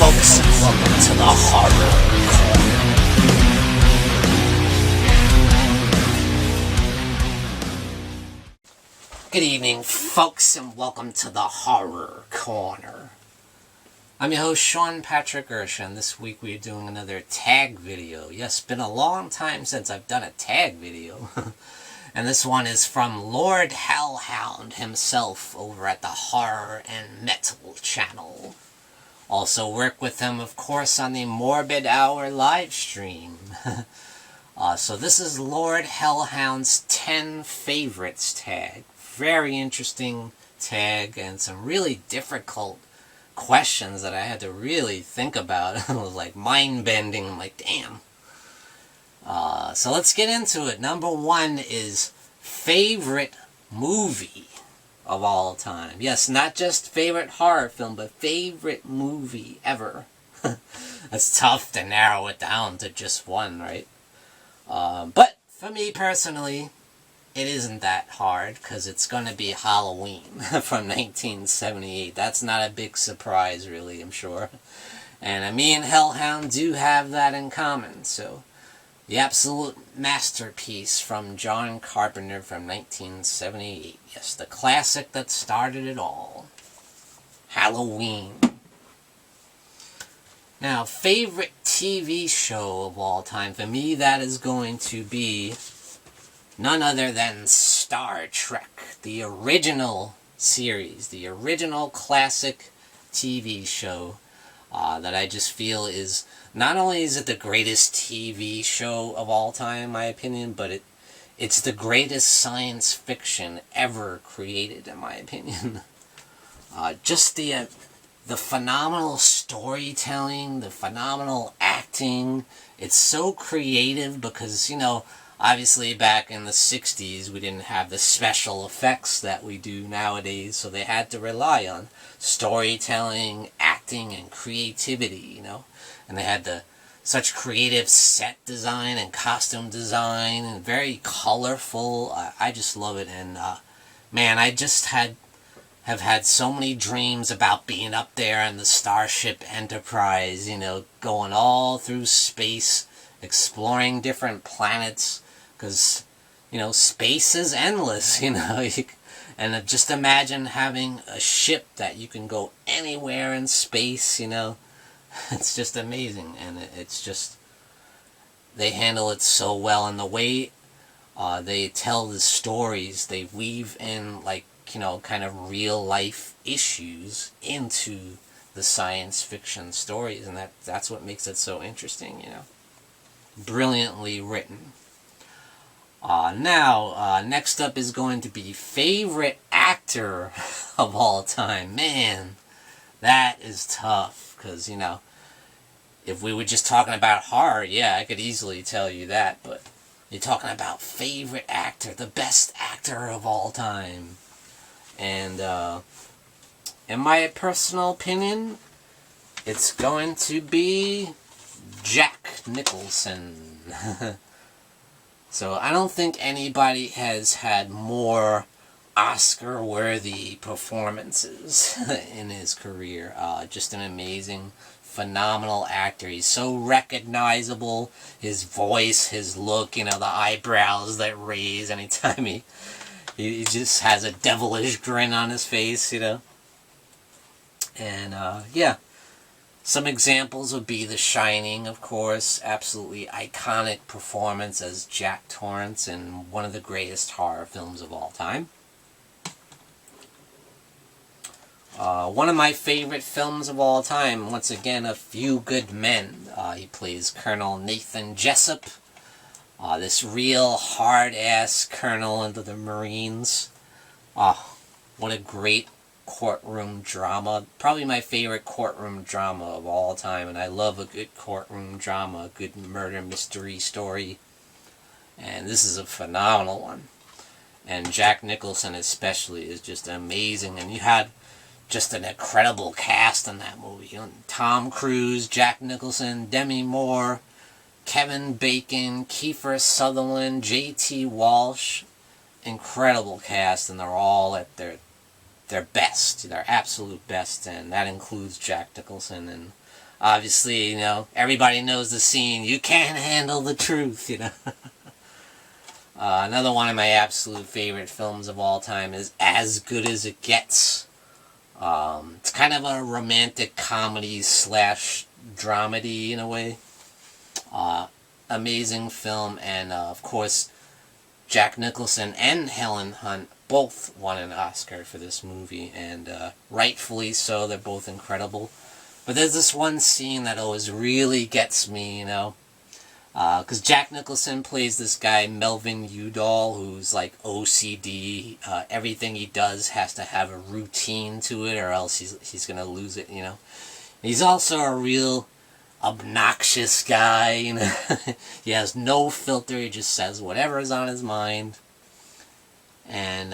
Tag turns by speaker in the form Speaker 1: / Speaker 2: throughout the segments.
Speaker 1: folks, and welcome to the Horror Corner. Good evening, folks, and welcome to the Horror Corner. I'm your host, Sean Patrick Ursha, and this week we're doing another tag video. Yes, it's been a long time since I've done a tag video. And this one is from Lord Hellhound himself over at the Horror&Metal channel. Also work with him, of course, on the Morbid Hour live stream. So this is Lord Hellhound's 10 favorites tag. Very interesting tag and some really difficult questions that I had to really think about. It was like mind-bending. I'm like, damn. So let's get into it. Number one is favorite movie of all time. Yes, not just favorite horror film, but favorite movie ever. It's tough to narrow it down to just one, right? But for me personally, it isn't that hard, because it's going to be Halloween from 1978. That's not a big surprise, really, I'm sure. And me and Hellhound do have that in common, so... The absolute masterpiece from John Carpenter from 1978. Yes, the classic that started it all. Halloween. Now, favorite TV show of all time. For me, that is going to be none other than Star Trek. The original series. The original classic TV show. That I just feel is, not only is it the greatest TV show of all time, in my opinion, but it's the greatest science fiction ever created, in my opinion. Just the phenomenal storytelling, the phenomenal acting. It's so creative because, you know, obviously back in the 60s we didn't have the special effects that we do nowadays, so they had to rely on storytelling, acting, and creativity, you know. And they had such creative set design and costume design, and very colorful. I just love it. And man, I just have had so many dreams about being up there in the Starship Enterprise, you know, going all through space, exploring different planets, because, you know, space is endless, you know. And just imagine having a ship that you can go anywhere in space, you know. It's just amazing, and it's just, they handle it so well, and the way they tell the stories, they weave in, like, you know, kind of real life issues into the science fiction stories, and that's what makes it so interesting, you know. Brilliantly written. Now, next up is going to be favorite actor of all time. Man, that is tough, because, you know, if we were just talking about horror, yeah, I could easily tell you that, but you're talking about favorite actor, the best actor of all time. And, in my personal opinion, it's going to be Jack Nicholson. So I don't think anybody has had more Oscar-worthy performances in his career. Just an amazing, phenomenal actor. He's so recognizable. His voice, his look, you know, the eyebrows that raise anytime he just has a devilish grin on his face, you know. And, yeah. Some examples would be The Shining, of course. Absolutely iconic performance as Jack Torrance in one of the greatest horror films of all time. One of my favorite films of all time, once again, A Few Good Men. He plays Colonel Nathan Jessup. This real hard-ass colonel into the Marines. What a great courtroom drama. Probably my favorite courtroom drama of all time, and I love a good courtroom drama, a good murder mystery story, and this is a phenomenal one. And Jack Nicholson especially is just amazing, and you had just an incredible cast in that movie. You know, Tom Cruise, Jack Nicholson, Demi Moore, Kevin Bacon, Kiefer Sutherland, J.T. Walsh. Incredible cast, and they're all at their best, their absolute best, and that includes Jack Nicholson. And Obviously, everybody knows the scene, you can't handle the truth, Another one of my absolute favorite films of all time is As Good As It Gets. It's kind of a romantic comedy slash dramedy in a way. Amazing film, and of course, Jack Nicholson and Helen Hunt both won an Oscar for this movie, and rightfully so. They're both incredible. But there's this one scene that always really gets me, because Jack Nicholson plays this guy, Melvin Udall, who's like OCD. Everything he does has to have a routine to it, or else he's going to lose it, He's also a real obnoxious guy, He has no filter, he just says whatever is on his mind. And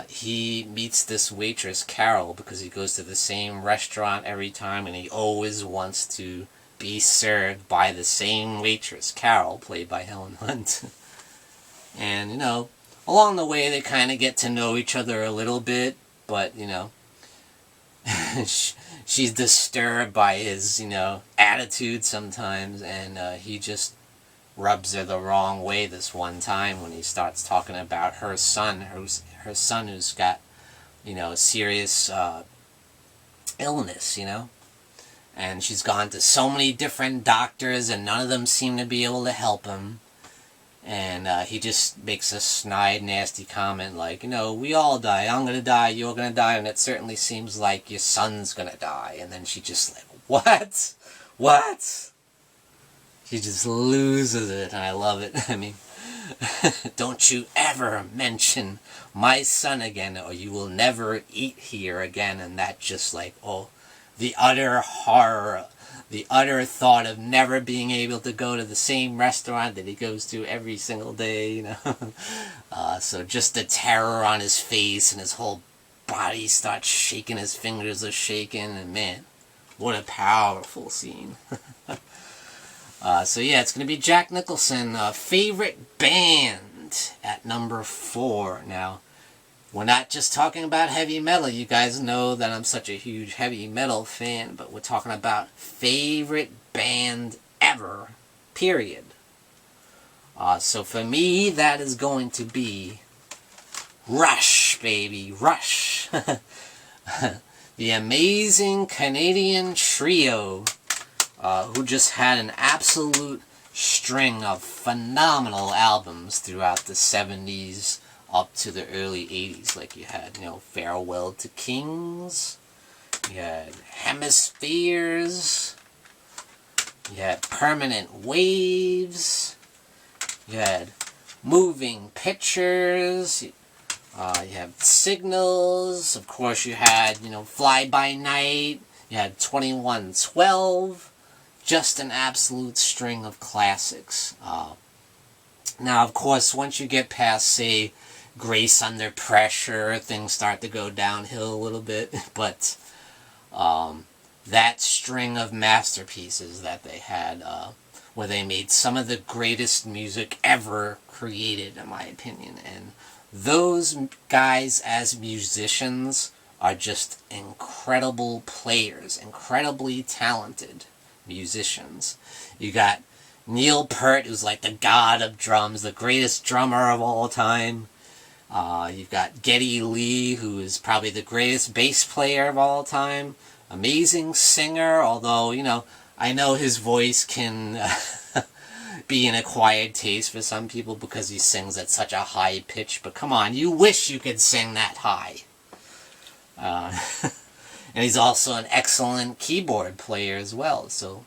Speaker 1: he meets this waitress, Carol, because he goes to the same restaurant every time, and he always wants to be served by the same waitress, Carol, played by Helen Hunt. And, along the way they kind of get to know each other a little bit, but, she's disturbed by his, attitude sometimes, and he just rubs her the wrong way this one time when he starts talking about her son who's got, a serious illness, and she's gone to so many different doctors and none of them seem to be able to help him. And he just makes a snide, nasty comment like, we all die. I'm going to die, you're going to die, and it certainly seems like your son's going to die. And then she just like, what? What? She just loses it, and I love it. I mean, don't you ever mention my son again, or you will never eat here again. And that just like, the utter horror, the utter thought of never being able to go to the same restaurant that he goes to every single day, So just the terror on his face, and his whole body starts shaking, his fingers are shaking, and man, what a powerful scene. So yeah, it's going to be Jack Nicholson, favorite band at number 4. Now, we're not just talking about heavy metal. You guys know that I'm such a huge heavy metal fan, but we're talking about favorite band ever, period. So for me, that is going to be Rush, baby, Rush. The amazing Canadian trio, who just had an absolute string of phenomenal albums throughout the 70s up to the early 80s. Like you had, Farewell to Kings, you had Hemispheres, you had Permanent Waves, you had Moving Pictures, you had Signals, of course you had, Fly By Night, you had 2112, just an absolute string of classics. Now, of course, once you get past, say, Grace Under Pressure, things start to go downhill a little bit, but that string of masterpieces that they had, where they made some of the greatest music ever created, in my opinion, and those guys as musicians are just incredible players, incredibly talented musicians. You got Neil Peart, who's like the god of drums, the greatest drummer of all time. You've got Geddy Lee, who is probably the greatest bass player of all time. Amazing singer, although, I know his voice can be an acquired taste for some people because he sings at such a high pitch, but come on, you wish you could sing that high. And he's also an excellent keyboard player as well, so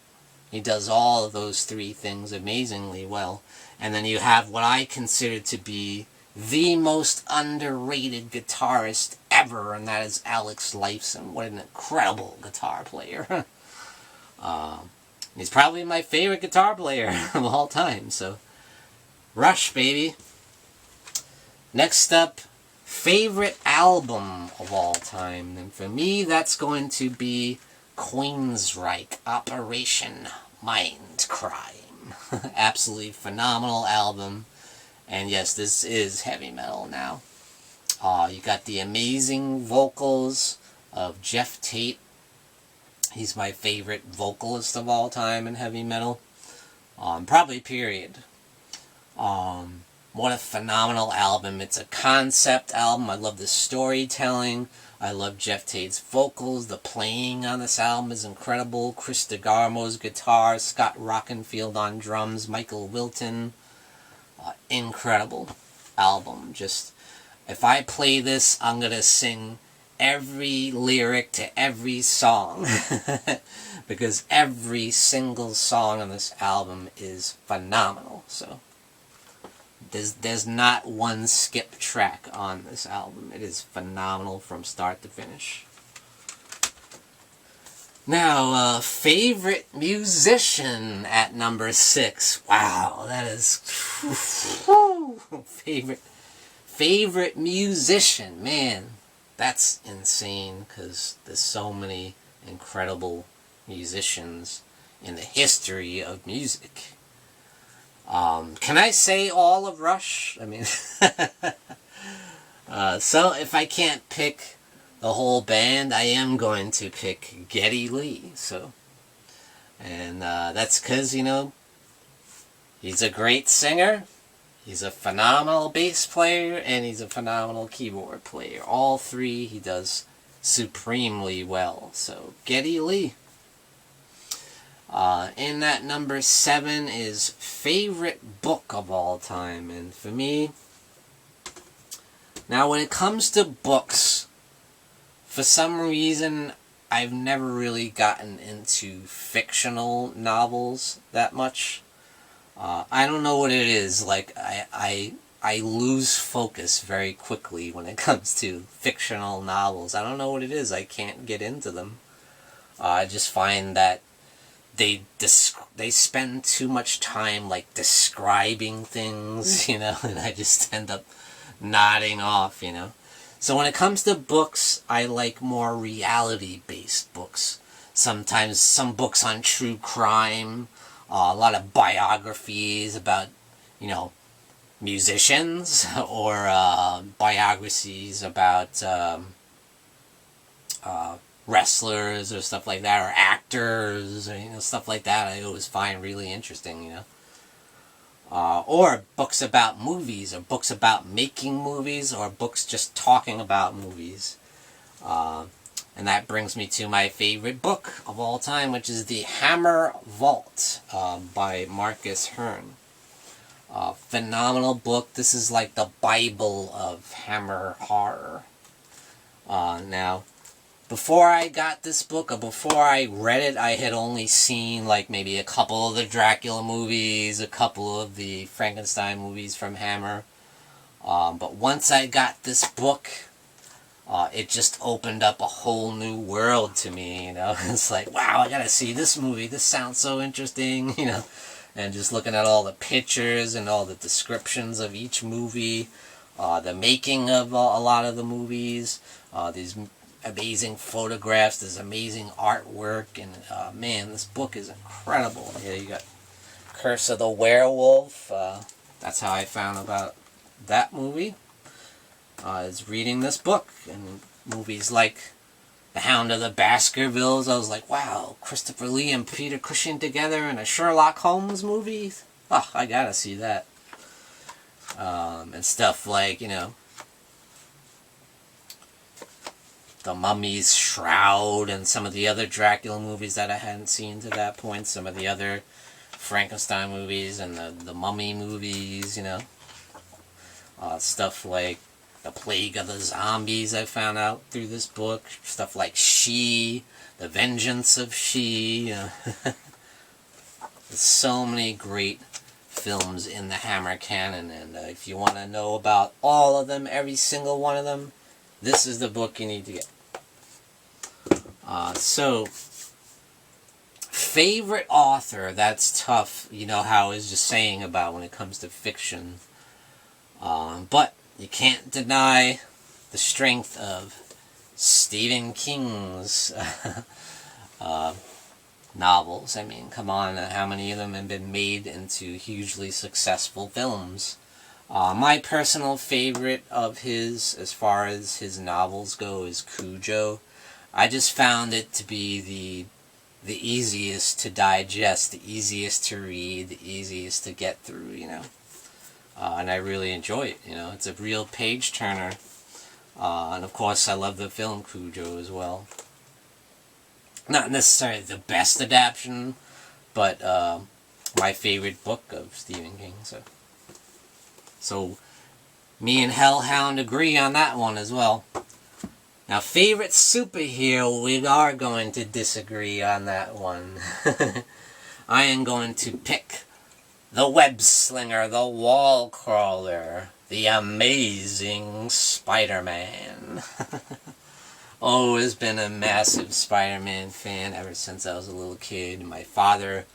Speaker 1: he does all of those three things amazingly well. And then you have what I consider to be the most underrated guitarist ever, and that is Alex Lifeson. What an incredible guitar player. He's probably my favorite guitar player of all time, so Rush, baby. Next up, favorite album of all time. And for me, that's going to be Queensryche, Operation Mindcrime. Absolutely phenomenal album. And yes, this is heavy metal now. You got the amazing vocals of Jeff Tate. He's my favorite vocalist of all time in heavy metal. Probably period. What a phenomenal album. It's a concept album. I love the storytelling. I love Jeff Tate's vocals. The playing on this album is incredible. Chris DeGarmo's guitar, Scott Rockenfield on drums, Michael Wilton. Incredible album. Just, if I play this, I'm going to sing every lyric to every song. Because every single song on this album is phenomenal. So there's not one skip track on this album. It is phenomenal from start to finish. Now, favorite musician at number 6. Wow, that is favorite musician. Man, that's insane, because there's so many incredible musicians in the history of music. Can I say all of Rush? I mean, so if I can't pick the whole band, I am going to pick Geddy Lee. So, and that's because, you know, he's a great singer, he's a phenomenal bass player, and he's a phenomenal keyboard player. All three he does supremely well. So, Geddy Lee. In that number 7 is favorite book of all time. And for me, now when it comes to books, for some reason I've never really gotten into fictional novels that much. I don't know what it is. Like, I lose focus very quickly when it comes to fictional novels. I don't know what it is. I can't get into them. I just find that they spend too much time, like, describing things, you know, and I just end up nodding off, you know. So when it comes to books, I like more reality-based books. Sometimes some books on true crime, a lot of biographies about, you know, musicians, or biographies about wrestlers or stuff like that, or actors, or, you know, stuff like that. I always find really interesting, you know. Or books about movies, or books about making movies, or books just talking about movies. And that brings me to my favorite book of all time, which is The Hammer Vault by Marcus Hearn. Phenomenal book. This is like the Bible of Hammer horror. Now, before I got this book, or before I read it, I had only seen like maybe a couple of the Dracula movies, a couple of the Frankenstein movies from Hammer. But once I got this book, it just opened up a whole new world to me, you know. It's like, wow, I gotta see this movie. This sounds so interesting, you know. And just looking at all the pictures and all the descriptions of each movie, the making of a lot of the movies, these amazing photographs, this amazing artwork, and man, this book is incredible. Yeah, you got Curse of the Werewolf. That's how I found about that movie. Is reading this book, and movies like The Hound of the Baskervilles. I was like, wow, Christopher Lee and Peter Cushing together in a Sherlock Holmes movie. Oh, I gotta see that. And stuff like, you know, The Mummy's Shroud, and some of the other Dracula movies that I hadn't seen to that point, some of the other Frankenstein movies, and the Mummy movies, you know. Stuff like The Plague of the Zombies I found out through this book. Stuff like She, The Vengeance of She. You know. There's so many great films in the Hammer canon, and if you want to know about all of them, every single one of them, this is the book you need to get. So, favorite author, that's tough, you know how I was just saying about when it comes to fiction. But you can't deny the strength of Stephen King's novels. I mean, come on, how many of them have been made into hugely successful films? My personal favorite of his, as far as his novels go, is Cujo. I just found it to be the easiest to digest, the easiest to read, the easiest to get through, and I really enjoy it, It's a real page-turner. And of course, I love the film Cujo as well. Not necessarily the best adaptation, but my favorite book of Stephen King. So me and Hellhound agree on that one as well. Now, favorite superhero, we are going to disagree on that one. I am going to pick the web slinger, the wall crawler, the amazing Spider-Man. Always been a massive Spider-Man fan ever since I was a little kid. My father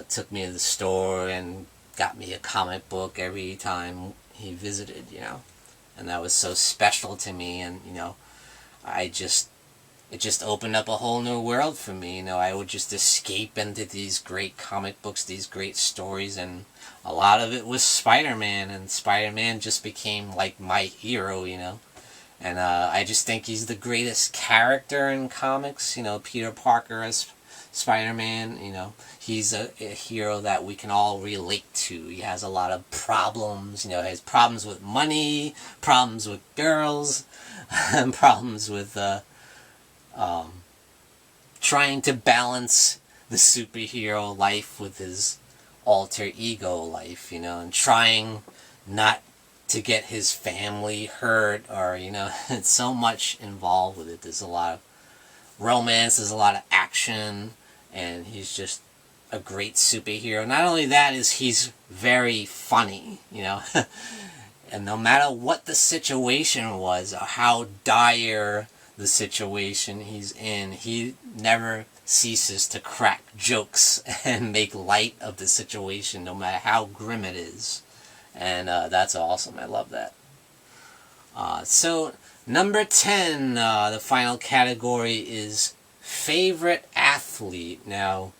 Speaker 1: took me to the store and got me a comic book every time he visited, And that was so special to me, and, it just opened up a whole new world for me. I would just escape into these great comic books, these great stories, and a lot of it was Spider-Man, and Spider-Man just became like my hero, And I just think he's the greatest character in comics, Peter Parker as Spider-Man, he's a hero that we can all relate to. He has a lot of problems, he has problems with money, problems with girls, and problems with trying to balance the superhero life with his alter ego life, and trying not to get his family hurt, or, it's so much involved with it. There's a lot of romance, there's a lot of action, and he's just a great superhero. Not only that, is he's very funny, and no matter what the situation was, or how dire the situation he's in, he never ceases to crack jokes and make light of the situation, no matter how grim it is. And that's awesome. I love that. So, number 10, the final category is favorite athlete. Now,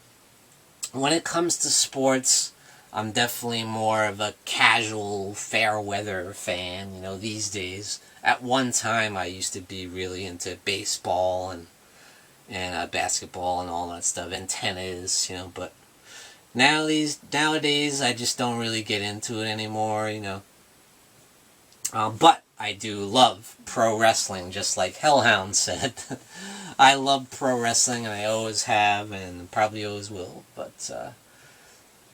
Speaker 1: when it comes to sports, I'm definitely more of a casual, fair-weather fan, these days. At one time, I used to be really into baseball and basketball and all that stuff, and tennis, but nowadays, I just don't really get into it anymore, But I do love pro wrestling, just like Hellhound said. I love pro wrestling, and I always have, and probably always will. But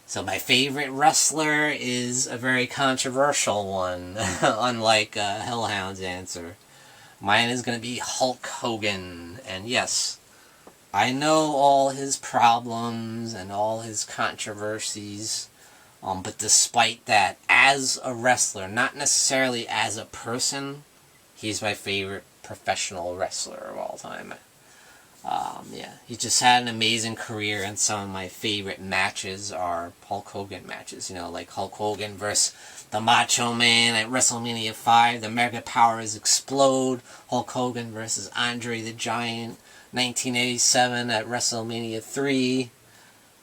Speaker 1: so my favorite wrestler is a very controversial one, unlike Hellhound's answer. Mine is going to be Hulk Hogan, and yes, I know all his problems and all his controversies, but despite that, as a wrestler, not necessarily as a person, he's my favorite professional wrestler of all time. He just had an amazing career, and some of my favorite matches are Hulk Hogan matches, like Hulk Hogan versus the Macho Man at WrestleMania 5, the Mega Powers Explode, Hulk Hogan versus Andre the Giant, 1987 at WrestleMania 3,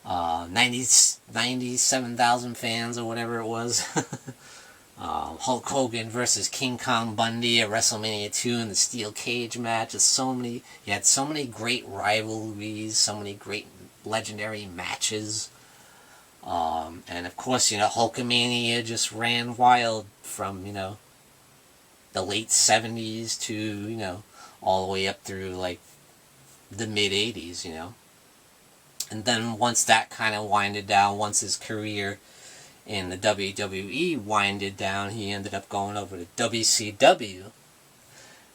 Speaker 1: 97,000 fans or whatever it was. Hulk Hogan versus King Kong Bundy at WrestleMania 2 in the steel cage match. He had so many great rivalries, so many great legendary matches. And of course, Hulkamania just ran wild from, the late 70s to, all the way up through, like, the mid-80s, And then once that kind of winded down, once his career in the WWE winded down, he ended up going over to WCW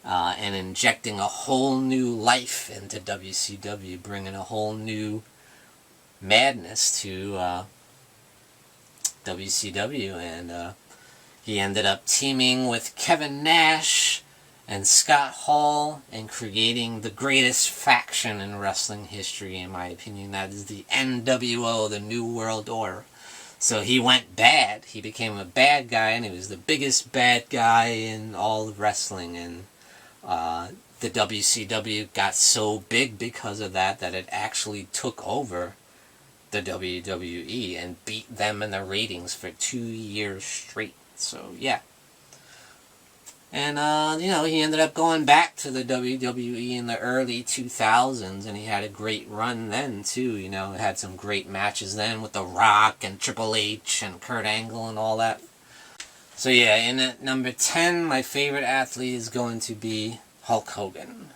Speaker 1: and injecting a whole new life into WCW, bringing a whole new madness to WCW, and he ended up teaming with Kevin Nash and Scott Hall and creating the greatest faction in wrestling history, in my opinion. That is the NWO, the New World Order. So he went bad. He became a bad guy, and he was the biggest bad guy in all of wrestling. And the WCW got so big because of that it actually took over the WWE and beat them in the ratings for 2 years straight. So, yeah. And, you know, he ended up going back to the WWE in the early 2000s, and he had a great run then, too. You know, had some great matches then with The Rock and Triple H and Kurt Angle and all that. So, yeah, in at number 10, my favorite athlete is going to be Hulk Hogan.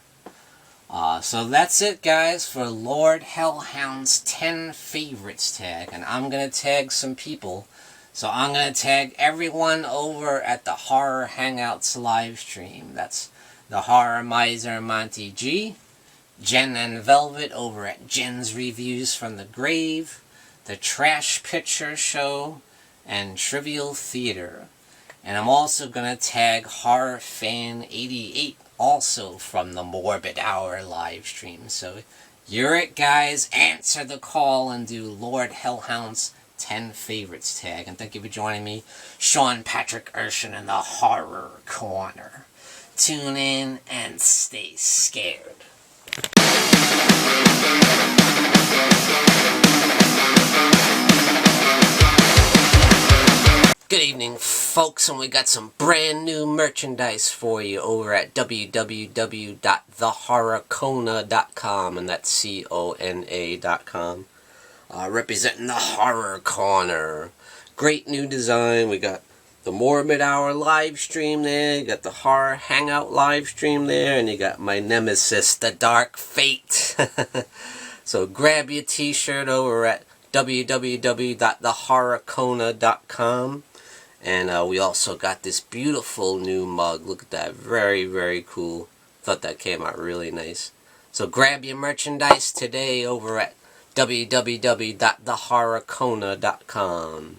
Speaker 1: So that's it, guys, for Lord Hellhound's 10 favorites tag. And I'm going to tag some people. So I'm going to tag everyone over at the Horror Hangouts live stream. That's the Horror Miser Monty G, Jen and Velvet over at Jen's Reviews from the Grave, the Trash Picture Show, and Trivial Theater. And I'm also going to tag Horror Fan 88 also from the Morbid Hour live stream. So you're it, guys. Answer the call and do Lord Hellhound's 10 favorites tag. And thank you for joining me, Sean Patrick Urshan in the Horror Corner. Tune in and stay scared. Good evening, folks, and we got some brand new merchandise for you over at www.thehorrorcona.com, and that's CONA.com. Representing the Horror Corner. Great new design. We got the Morbid Hour live stream there. You got the Horror Hangout live stream there. And you got my nemesis, the Dark Fate. So grab your t-shirt over at www.thehorrorcona.com. And we also got this beautiful new mug. Look at that. Very, very cool. Thought that came out really nice. So grab your merchandise today over at www.thehorrorcona.com.